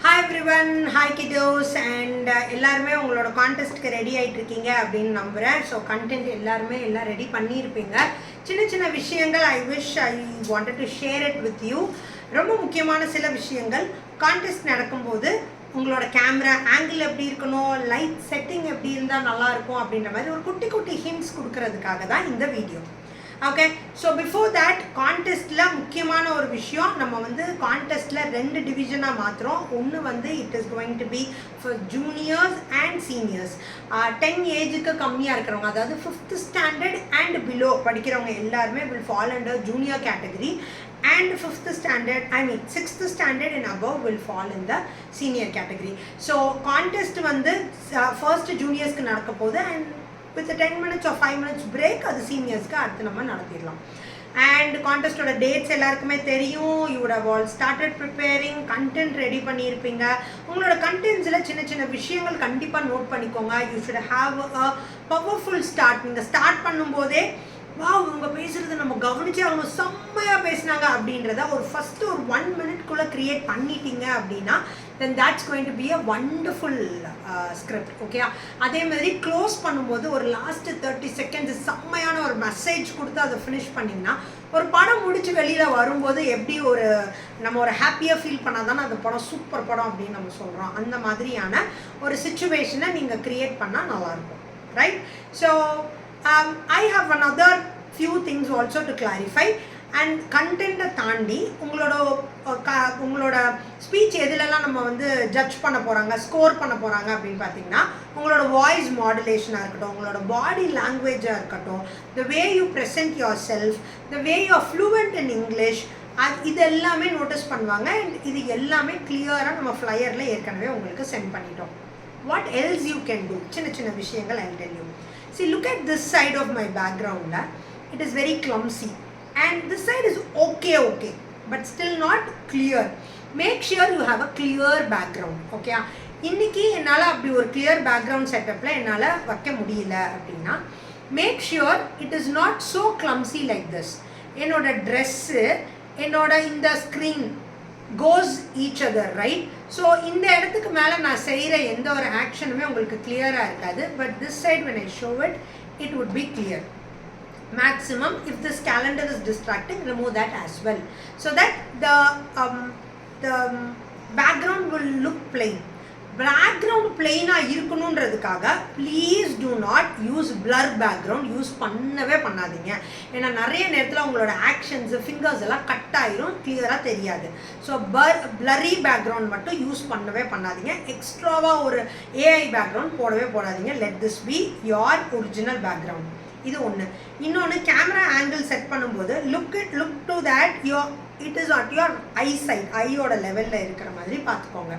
Hi everyone, hi kiddos and எல்லாருமே உங்களோட கான்டெஸ்ட்க்கு ready ஆயிட்டு இருக்கீங்க அப்படின்னு நம்புறேன். ஸோ கண்டென்ட் எல்லாருமே எல்லாம் ரெடி பண்ணியிருப்பீங்க. சின்ன சின்ன விஷயங்கள் I wanted to share it with you. ரொம்ப முக்கியமான சில விஷயங்கள் கான்டெஸ்ட் நடக்கும்போது உங்களோட கேமரா ஆங்கிள் எப்படி இருக்கணும், லைட் செட்டிங் எப்படி இருந்தால் நல்லாயிருக்கும் அப்படின்ற மாதிரி ஒரு குட்டி குட்டி ஹிண்ட்ஸ் கொடுக்கறதுக்காக தான் இந்த வீடியோ. ஓகே, ஸோ பிஃபோர் தேட் கான்டெஸ்ட்டில் முக்கியமான ஒரு விஷயம், நம்ம வந்து கான்டெஸ்ட்டில் 2 டிவிஷனாக மாற்றுறோம். ஒன்று வந்து it is going to be for juniors and seniors. 10 ஏஜுக்கு கம்மியாக இருக்கிறவங்க, அதாவது 5th ஸ்டாண்டர்ட் அண்ட் பிலோ படிக்கிறவங்க எல்லாருமே will fall under junior category, and 5th standard, 6th standard and above will fall in the senior category. So contest வந்து first juniors க்கு நடக்க போகுது, and with a 10 minutes or 5 minutes break அது seniors க்கு அடுத்து நம்ம நடத்திடலாம். And contest ஓட dates எல்லாருக்குமே தெரியும். You would have all started preparing, content ready பண்ணியிருப்பீங்க. உங்களோட contents-ல சின்ன சின்ன விஷயங்கள் கண்டிப்பாக நோட் பண்ணிக்கோங்க. You should have a powerful start. நீங்கள் ஸ்டார்ட் பண்ணும்போதே இவங்க பேசுறது நம்ம கவனிச்சு அவங்க செம்மையாக பேசினாங்க அப்படின்றத ஒரு ஃபஸ்ட்டு ஒரு 1 minute-குள்ளே க்ரியேட் பண்ணிட்டீங்க அப்படின்னா then that's going to be a wonderful script. Okay, அதே மாதிரி க்ளோஸ் பண்ணும்போது ஒரு லாஸ்ட்டு 30 seconds செம்மையான ஒரு மெசேஜ் கொடுத்து அதை ஃபினிஷ் பண்ணிங்கன்னா ஒரு படம் முடிச்சு வெளியில் வரும்போது எப்படி நம்ம ஒரு ஹாப்பியாக ஃபீல் பண்ணால் தானே அந்த படம் சூப்பர் படம் அப்படின்னு நம்ம சொல்கிறோம். அந்த மாதிரியான ஒரு சுச்சுவேஷனை நீங்கள் க்ரியேட் பண்ணால் நல்லாயிருக்கும், right? So I have another few things also to clarify. And content தாண்டி உங்களோட ஸ்பீச் எதுலலாம் நம்ம வந்து ஜட்ஜ் பண்ண போகிறாங்க, ஸ்கோர் பண்ண போகிறாங்க அப்படின்னு பார்த்தீங்கன்னா உங்களோட வாய்ஸ் மாடுலேஷனாக இருக்கட்டும், உங்களோட பாடி லாங்குவேஜாக இருக்கட்டும், the way you present yourself, the way you are fluent in English, இது எல்லாமே நோட்டீஸ் பண்ணுவாங்க. அண்ட் இது எல்லாமே கிளியராக நம்ம ஃப்ளையரில் ஏற்கனவே உங்களுக்கு சென்ட் பண்ணிட்டோம். What else you can do, சின்ன சின்ன விஷயங்கள் I tell you. See, look at this side of my background. It is very clumsy. And this side is okay, but still not clear. Make sure you have a clear background. Okay? இன்னைக்கு என்னால் அப்படி ஒரு clear background setupல என்னால் வைக்க முடியல அப்படின்னா make sure it is not so clumsy like this. என்னோட dress என்னோட இந்த screen goes each other, right? So இந்த இடத்துக்கு மேலே நான் செய்கிற எந்த ஒரு ஆக்ஷனுமே உங்களுக்கு கிளியராக இருக்காது. But this side when I show it, it would be clear. Maximum, if this calendar is distracting, remove that as well, so that the background will look plain. Background பிளெயினாக இருக்கணுன்றதுக்காக please do not use blur background use பண்ணவே பண்ணாதீங்க. ஏன்னா நிறைய நேரத்தில் உங்களோட actions fingers எல்லாம் cut ஆயிரும், கிளியராக தெரியாது. ஸோ பிளரி பேக்ரவுண்ட் மட்டும் யூஸ் பண்ணவே பண்ணாதீங்க. எக்ஸ்ட்ராவாக ஒரு ஏஐ பேக்ரவுண்ட் போடவே போடாதீங்க. Let this be your original background. இது ஒன்று. இன்னொன்று, கேமரா ஆங்கிள் செட் பண்ணும்போது look to that it is at your eye sight, ஐயோட லெவலில் இருக்கிற மாதிரி பார்த்துக்கோங்க.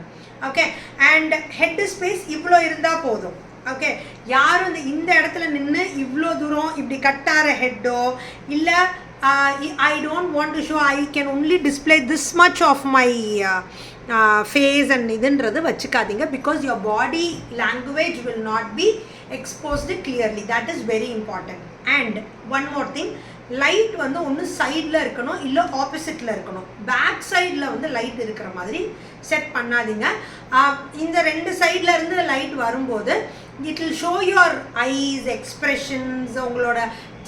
ஓகே, அண்ட் ஹெட் ஸ்பேஸ் இவ்வளோ இருந்தால் போதும். ஓகே, யாரும் இந்த இடத்துல நின்று இவ்வளோ தூரம் இப்படி கட்டார ஹெட்டோ இல்லை I don't want to show, I can only display this much of my face and இதுன்றது வச்சுக்காதீங்க. because your body language will not be exposed clearly. That is very important. And one more thing, light வந்து ஒன்று சைடில் இருக்கணும், இல்லை ஆப்போசிட்டில் இருக்கணும். Back சைடில் வந்து லைட் இருக்கிற மாதிரி செட் பண்ணாதீங்க. இந்த 2 சைடில் இருந்து லைட் வரும்போது it will show your eyes expressions, உங்களோட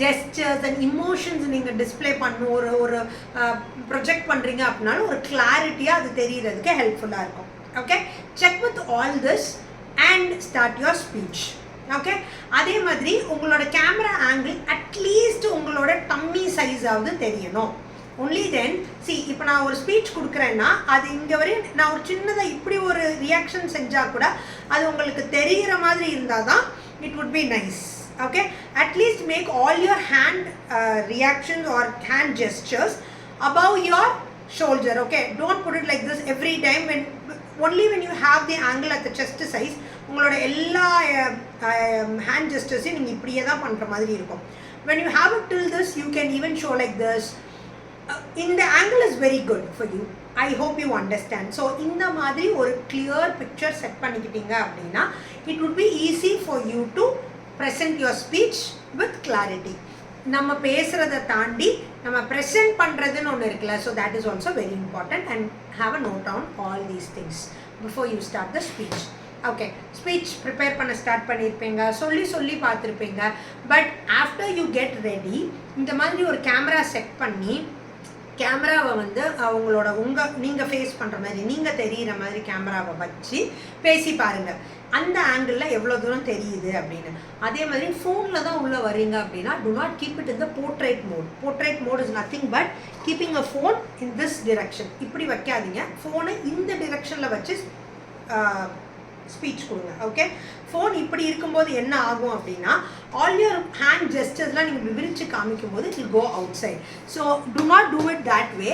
ஜெஸ்டர்ஸ் அண்ட் இமோஷன்ஸ் நீங்கள் டிஸ்பிளே பண்ண ஒரு ப்ரொஜெக்ட் பண்ணுறீங்க அப்படின்னாலும் ஒரு கிளாரிட்டியாக அது தெரிகிறதுக்கு ஹெல்ப்ஃபுல்லாக இருக்கும். Okay, check with all this and start your speech. Okay, அதே மாதிரி உங்களோட கேமரா ஆங்கிள் அட்லீஸ்ட் உங்களோட டம்மி சைஸாவது தெரியணும். ஒன்லி தென் இப்போ நான் ஒரு ஸ்பீச் கொடுக்குறேன்னா அது இங்கே வரையும் நான் ஒரு சின்னதாக இப்படி ஒரு ரியாக்ஷன் செஞ்சால் கூட அது உங்களுக்கு தெரிகிற மாதிரி இருந்தால் தான் it would be nice. Okay, at least make all your hand reactions or hand gestures above your shoulder. Okay, don't put it like this every time. Only when you have the angle at the chest size, உங்களோட எல்லா hand gestures நீங்கள் இப்படியே தான் பண்ணுற மாதிரி இருக்கும். When you have it till this, you can even show like this. In the angle is very good for you. I hope you understand. So இந்த மாதிரி ஒரு clear picture set பண்ணிக்கிட்டீங்க அப்படின்னா it would be easy for you to present your speech with clarity. நம்ம பேசுகிறத தாண்டி நம்ம present பண்ணுறதுன்னு ஒன்று இருக்குல்ல. So that is also very important and have a note on all these things before you start the speech. Okay, speech prepare பண்ண start பண்ணியிருப்பீங்க, சொல்லி பார்த்துருப்பீங்க. But after you get ready, இந்த மாதிரி ஒரு கேமரா செட் பண்ணி கேமராவை வந்து அவங்களோட நீங்கள் ஃபேஸ் பண்ணுற மாதிரி, நீங்கள் தெரிகிற மாதிரி கேமராவை வச்சு பேசி பாருங்கள். அந்த ஆங்கிளில் எவ்வளோ தூரம் தெரியுது அப்படின்னு. அதே மாதிரி ஃபோனில் தான் உள்ளே வரீங்க அப்படின்னா do not keep it in the portrait mode. Portrait mode is nothing but keeping a phone in this direction. இப்படி வைக்காதீங்க, ஃபோனை இந்த டிரெக்ஷனில் வச்சு ஸ்பீச் கொடுங்க. ஓகே, ஃபோன் இப்படி இருக்கும்போது என்ன ஆகும் அப்படின்னா ஆல் யுவர் ஹேண்ட் ஜெஸ்டர்ஸ்லாம் நீங்கள் விரிச்சு காமிக்கும் போது it will go outside. So do not do it that way.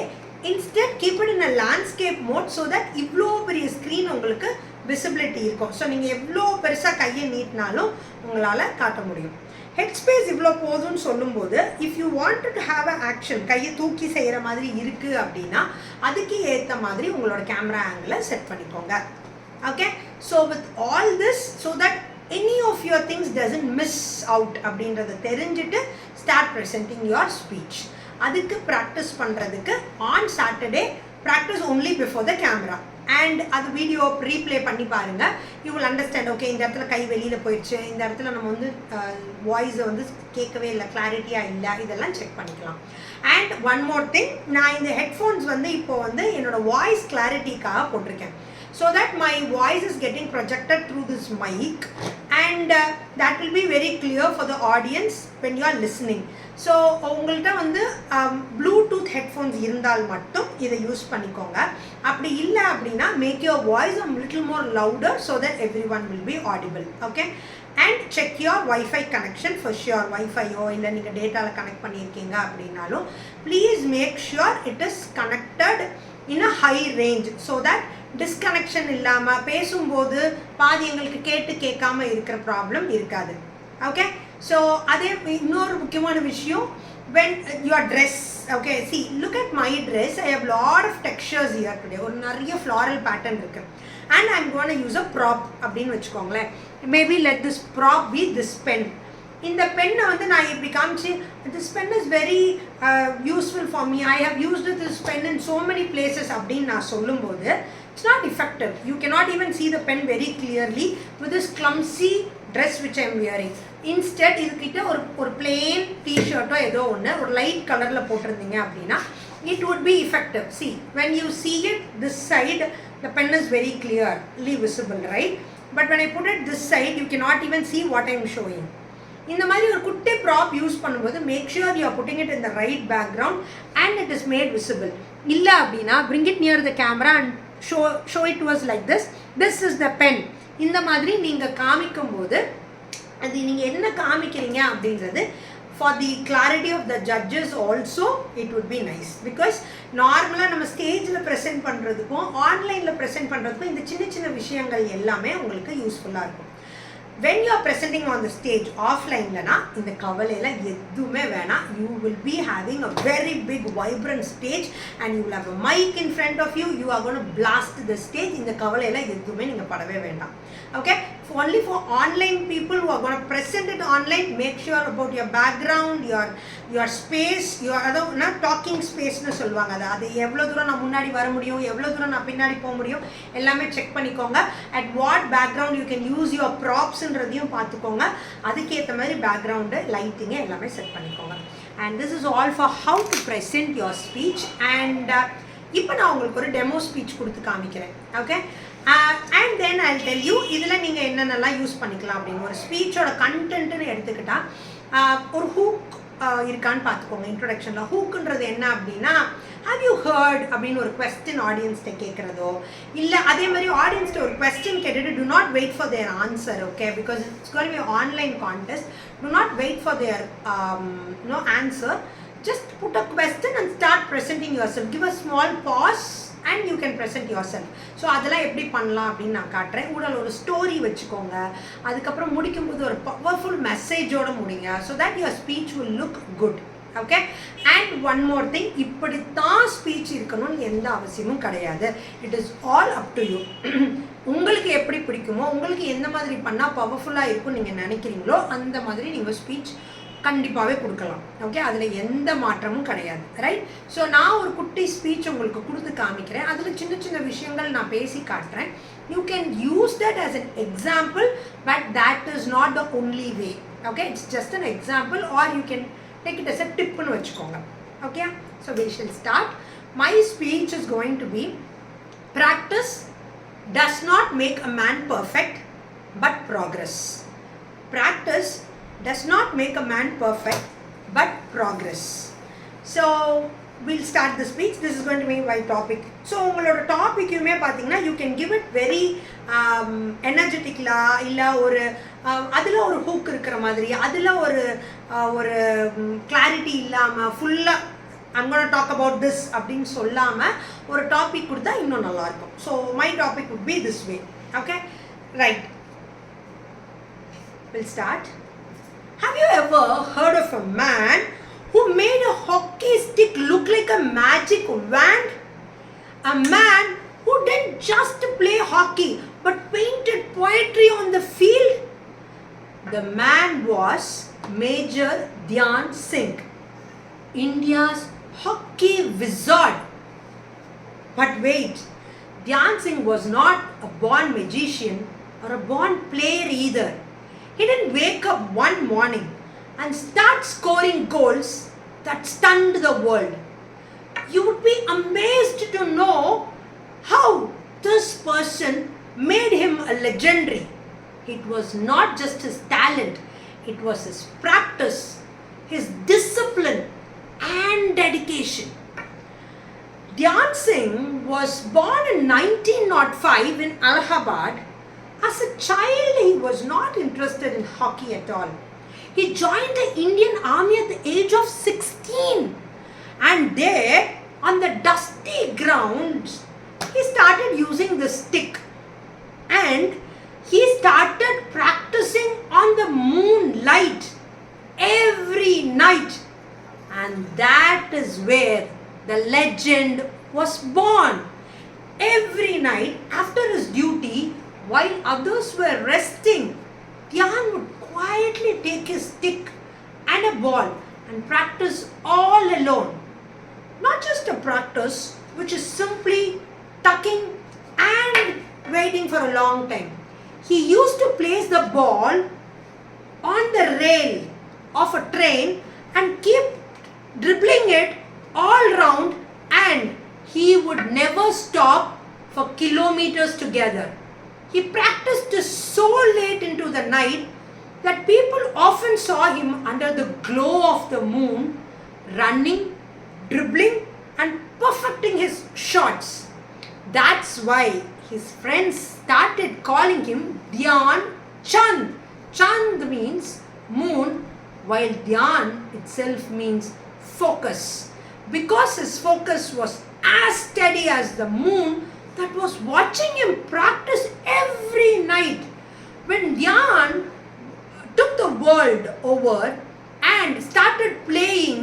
Instead keep it in a landscape mode so that இவ்வளோ பெரிய ஸ்க்ரீன் உங்களுக்கு விசிபிலிட்டி இருக்கும். ஸோ நீங்கள் எவ்வளோ பெருசாக கையை நீட்டினாலும் உங்களால் காட்ட முடியும். ஹெட் ஸ்பேஸ் இவ்வளோ போதும்னு சொல்லும்போது if you want to have a action, கையை தூக்கி செய்கிற மாதிரி இருக்குது அப்படின்னா அதுக்கு ஏற்ற மாதிரி உங்களோட கேமரா ஆங்கிளை செட் பண்ணிக்கோங்க. Okay, so with all this, so that any of your things doesn't miss out அப்படின்றத தெரிஞ்சுட்டு start presenting your speech. அதுக்கு ப்ராக்டிஸ் பண்ணுறதுக்கு on Saturday practice only before the camera and அது வீடியோ ரீப்ளே பண்ணி பாருங்கள். You will understand. Okay, இந்த இடத்துல கை வெளியில் போயிடுச்சு, இந்த இடத்துல நம்ம வந்து வாய்ஸை வந்து கேட்கவே இல்லை, கிளாரிட்டியாக இல்லை, இதெல்லாம் செக் பண்ணிக்கலாம். அண்ட் ஒன் மோர் திங், நான் இந்த ஹெட்ஃபோன்ஸ் வந்து இப்போ வந்து என்னோட வாய்ஸ் கிளாரிட்டிக்காக போட்டிருக்கேன். So that my voice is getting projected through this mic and that will be very clear for the audience when you are listening. So உங்கள்கிட்ட வந்து ப்ளூடூத் ஹெட்ஃபோன்ஸ் இருந்தால் மட்டும் இதை யூஸ் பண்ணிக்கோங்க. அப்படி இல்லை அப்படின்னா make your voice a little more louder so that everyone will be audible. Okay, and check your Wi-Fi connection for sure. Wi-Fi-ஓ இல்லை நீங்கள் டேட்டாவில் கனெக்ட் பண்ணியிருக்கீங்க அப்படின்னாலும் please make sure it is connected in a high range so that disconnection இல்லாமல் பேசும்போது பாதி எங்களுக்கு கேட்காம இருக்கிற ப்ராப்ளம் இருக்காது. ஓகே, ஸோ அதே இன்னொரு முக்கியமான விஷயம், when your dress, okay, see, look at my dress, I have lot of textures here today. ஒரு நிறைய floral pattern இருக்கு and I'm going to use a prop அப்படின்னு வச்சுக்கோங்களேன். maybe let this prop be this pen. இந்த பெண்ணை வந்து நான் இப்படி காமிச்சு this pen is very useful for me, I have used this pen in so many places அப்படின்னு நான் சொல்லும்போது it's not effective. You cannot even see the pen very clearly with this clumsy dress which I am wearing. Instead இதுக்கிட்ட ஒரு plain t-shirtோ ஏதோ ஒன்று ஒரு light கலரில் போட்டிருந்தீங்க அப்படின்னா it would be effective. See, when you see it this side, the pen is very clearly visible, right? But when I put it this side, you cannot even see what I am showing. இந்த மாதிரி ஒரு குட்டி prop use பண்ணும்போது make sure you are putting it in the right background and it is made visible. இல்லை அப்படின்னா bring it near the camera and show it to us like this is the pen. இந்த மாதிரி நீங்கள் காமிக்கும்போது அது நீங்கள் என்ன காமிக்கிறீங்க அப்படின்றது for the clarity of the judges also it would be nice. because நார்மலாக நம்ம ஸ்டேஜில் ப்ரெசென்ட் பண்ணுறதுக்கும் ஆன்லைனில் ப்ரெசென்ட் பண்ணுறதுக்கும் இந்த சின்ன சின்ன விஷயங்கள் எல்லாமே உங்களுக்கு யூஸ்ஃபுல்லாக இருக்கும். when you are presenting on the stage offline lana இந்த கவலையில எதுவுமே வேணாம். you will be having a very big vibrant stage and you will have a mic in front of you. you are going to blast the stage. இந்த கவலையில எதுவுமே நீங்க படவே வேண்டாம். okay, only for online people who are going to present it online, make sure about your background, your space, your adha talking space nu solvaanga. அது எவ்வளவு தூரம் நான் முன்னாடி வர முடியும், எவ்வளவு தூரம் நான் பின்னாடி போக முடியும் எல்லாமே செக் பண்ணிக்கோங்க. at what background you can use your props ன்றதையும் பார்த்துக்கோங்க. அதுக்கு ஏற்ற மாதிரி பேக்ரவுண்டு லைட்டிங்கு எல்லாமே செட் பண்ணிக்கோங்க. and this is all for how to present your speech. and இப்போ நான் உங்களுக்கு ஒரு டெமோ ஸ்பீச் கொடுத்து காமிக்கிறேன். Okay, and then I'll tell you இதில் நீங்கள் என்னென்னலாம் யூஸ் பண்ணிக்கலாம் அப்படின்னு. ஒரு ஸ்பீச்சோட கண்டென்ட்னு எடுத்துக்கிட்டால் ஒரு ஹூக் இருக்கான்னு பார்த்துக்கோங்க. இன்ட்ரொடக்ஷனில் ஹூக்குன்றது என்ன அப்படின்னா have you heard அப்படின்னு ஒரு கொஸ்டின் ஆடியன்ஸ்கிட்ட கேட்குறதோ, இல்லை அதே மாதிரி ஆடியன்ஸ்கிட்ட ஒரு கொஸ்டின் கேட்டுட்டு do not wait for their answer. okay, because it's going to be an online contest. do not wait for their answer. just put a question and start presenting yourself. give a small pause and you can present yourself. So அதெல்லாம் எப்படி பண்ணலாம் அப்படின்னு நான் காட்டுறேன். உடல் ஒரு story வச்சுக்கோங்க. அதுக்கப்புறம் முடிக்கும்போது ஒரு பவர்ஃபுல் மெசேஜோடு முடிங்க. So that your speech will look good. Okay, and one more thing, இப்படித்தான் ஸ்பீச் இருக்கணும்னு எந்த அவசியமும் கிடையாது. It is all up to you. உங்களுக்கு எப்படி பிடிக்குமோ, உங்களுக்கு எந்த மாதிரி பண்ணால் பவர்ஃபுல்லாக இருக்கும்னு நீங்கள் நினைக்கிறீங்களோ அந்த மாதிரி நீங்கள் ஸ்பீச் கண்டிப்பாகவே கொடுக்கலாம். ஓகே, அதில் எந்த மாற்றமும் கிடையாது. ரைட்? ஸோ நான் ஒரு குட்டி ஸ்பீச் உங்களுக்கு கொடுத்து காமிக்கிறேன். அதில் சின்ன சின்ன விஷயங்கள் நான் பேசி காட்டுறேன். You can use that as an example, but that is not the only way. Okay, it's just an example, or you can take it as a tip னு வச்சுக்கோங்க. Okay, so we shall start. My speech is going to be, practice does not make a man perfect, but progress. Practice does not make a man perfect, but progress. So we'll start the speech. This is going to be my topic. So உங்களோட டாபிக்குமே பார்த்தீங்கன்னா you can give it very energetically, இல்லை ஒரு அதில் ஒரு hook இருக்கிற மாதிரி, அதில் ஒரு கிளாரிட்டி இல்லாமல் ஃபுல்லாக I'm going to talk about this அப்படின்னு சொல்லாமல் ஒரு டாபிக் கொடுத்தா இன்னும் நல்லாயிருக்கும். So my topic would be this way. Okay, right. We'll start. Have you ever heard of a man who made a hockey stick look like a magic wand? A man who didn't just play hockey but painted poetry on the field? The man was Major Dhyan Singh, India's hockey wizard. But wait, Dhyan Singh was not a born magician or a born player either. He didn't wake up one morning and start scoring goals that stunned the world. You would be amazed to know how this person made him a legendary. It was not just his talent, it was his practice, his discipline and dedication. Dhyan Singh was born in 1905 in Allahabad. As a child, he was not interested in hockey at all. He joined the Indian Army at the age of 16, and there, on the dusty grounds, he started using the stick, and he started practicing on the moonlight every night, and that is where the legend was born. Every night after his duty, while others were resting, Dhyan would quietly take his stick and a ball and practice all alone. Not just a practice which is simply tucking and waiting for a long time. He used to place the ball on the rail of a train and keep dribbling it all round, and he would never stop for kilometers together. He practiced so late into the night that people often saw him under the glow of the moon, running, dribbling, and perfecting his shots. That's why his friends started calling him Dhyan Chand. Chand means moon, while Dhyan itself means focus. Because his focus was as steady as the moon that was watching him practice every night. When Dhyan took the world over and started playing,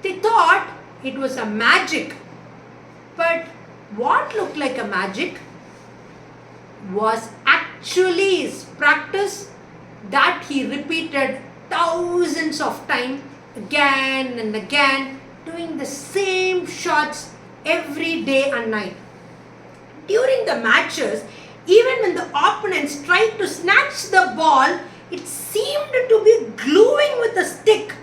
they thought it was a magic. But what looked like a magic was actually his practice that he repeated thousands of times, again and again, doing the same shots every day and night. During the matches, even when the opponents tried to snatch the ball, it seemed to be gluing with a stick.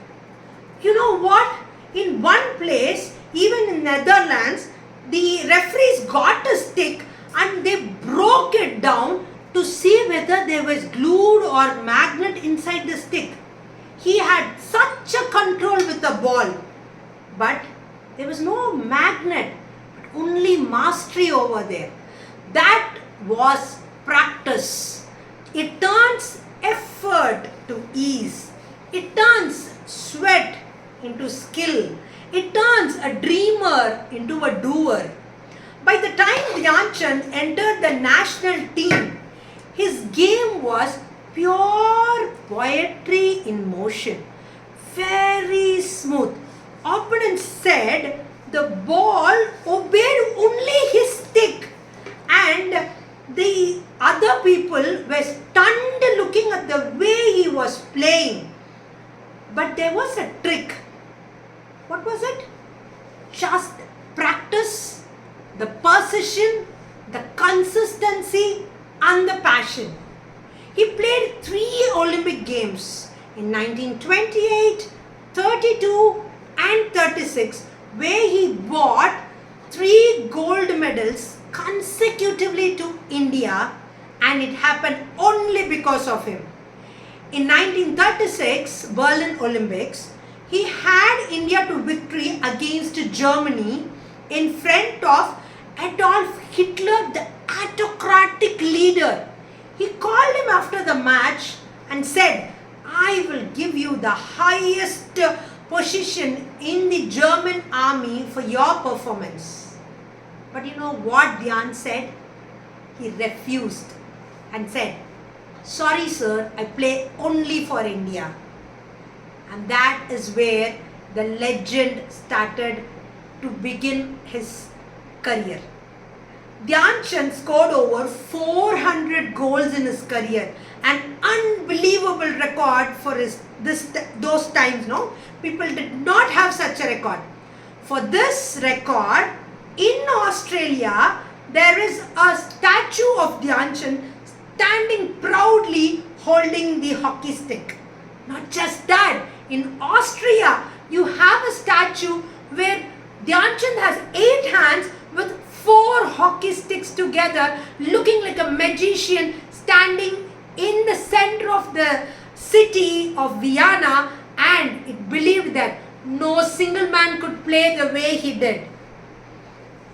You know what? In one place, even in Netherlands, the referees got a stick and they broke it down to see whether there was glued or magnet inside the stick. He had such a control with the ball, but there was no magnet, but only mastery over there. That was practice. It turns effort to ease. It turns sweat into skill. It turns a dreamer into a doer. By the time Dhyan Chand entered the national team, his game was pure poetry in motion. Very smooth. Opponents said the ball obeyed only his stick, and the other people were stunned looking at the way he was playing. But there the consistency and the passion. He played 3 Olympic Games in 1928, 32 and 36, where he brought 3 gold medals consecutively to India, and it happened only because of him. In 1936 Berlin Olympics, he had India to victory against Germany in front of Adolf Hitler, the autocratic leader. He called him after the match and said, "I will give you the highest position in the German army for your performance." But you know what Dhyan said? He refused and said, "Sorry sir, I play only for India." And that is where the legend started to begin his career. Dhyan Chand scored over 400 goals in his career, an unbelievable record for those times. No, people did not have such a record. For this record, in Australia, there is a statue of Dhyan Chand standing proudly holding the hockey stick. Not just that, in Austria, you have a statue where Dhyan Chand has 8 hands with 4 hockey sticks together, looking like a magician standing in the center of the city of Vienna, and it believed that no single man could play the way he did.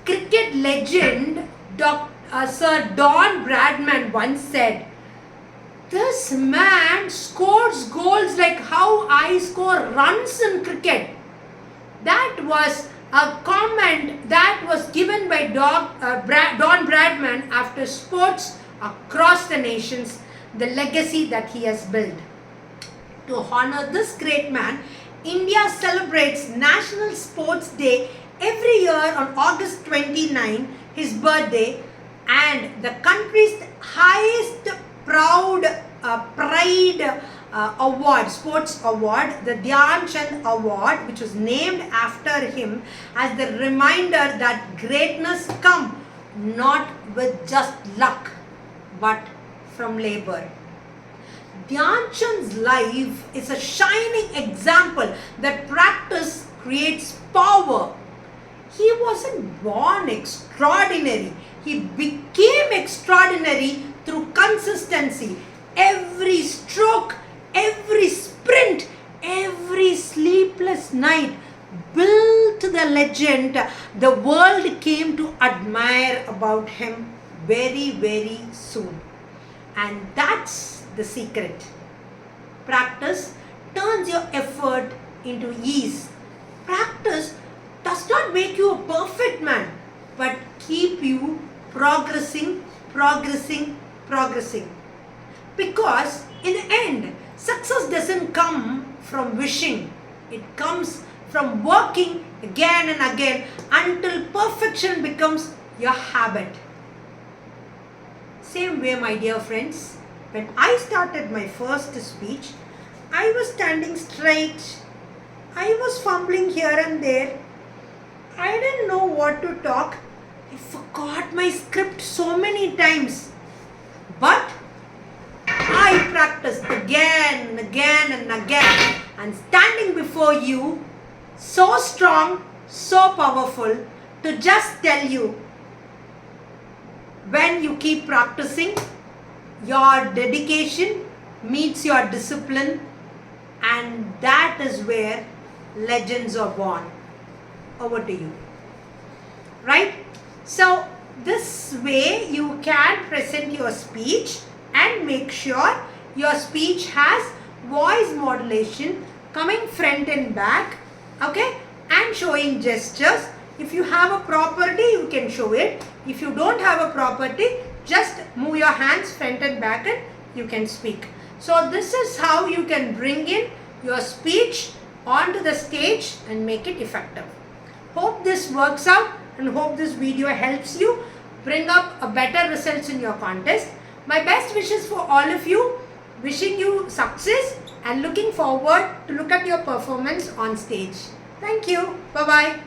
Cricket legend Sir Don Bradman once said, "This man scores goals like how I score runs in cricket." That was a comment that was given by Don Bradman after sports across the nations, the legacy that he has built. To honor this great man, India celebrates National Sports Day every year on August 29, his birthday, and the country's highest pride award, sports award, the Dhyan Chand Award, which was named after him as the reminder that greatness comes not with just luck but from labor. Dhyan Chand's life is a shining example that practice creates power. He wasn't born extraordinary. He became extraordinary through consistency. Every stroke, every sprint, every sleepless night built the legend the world came to admire about him very, very soon. And that's the secret. Practice turns your effort into ease. Practice does not make you a perfect man, but keep you progressing. Because in the end, success doesn't come from wishing. It comes from working again and again until perfection becomes your habit. Same way, my dear friends, when I started my first speech, I was standing straight. I was fumbling here and there. I didn't know what to talk. I forgot my script so many times. But I practiced again and again and again, and standing before you, so strong, so powerful, to just tell you, when you keep practicing, your dedication meets your discipline, and that is where legends are born. Over to you. Right? So, this way you can present your speech and make sure your speech has voice modulation coming front and back, okay, and showing gestures. If you have a property, you can show it. If you don't have a property, just move your hands front and back and you can speak. So this is how you can bring in your speech onto the stage and make it effective. Hope this works out and hope this video helps you bring up a better results in your contest. My best wishes for all of you. Wishing you success and looking forward to look at your performance on stage. Thank you. Bye-bye.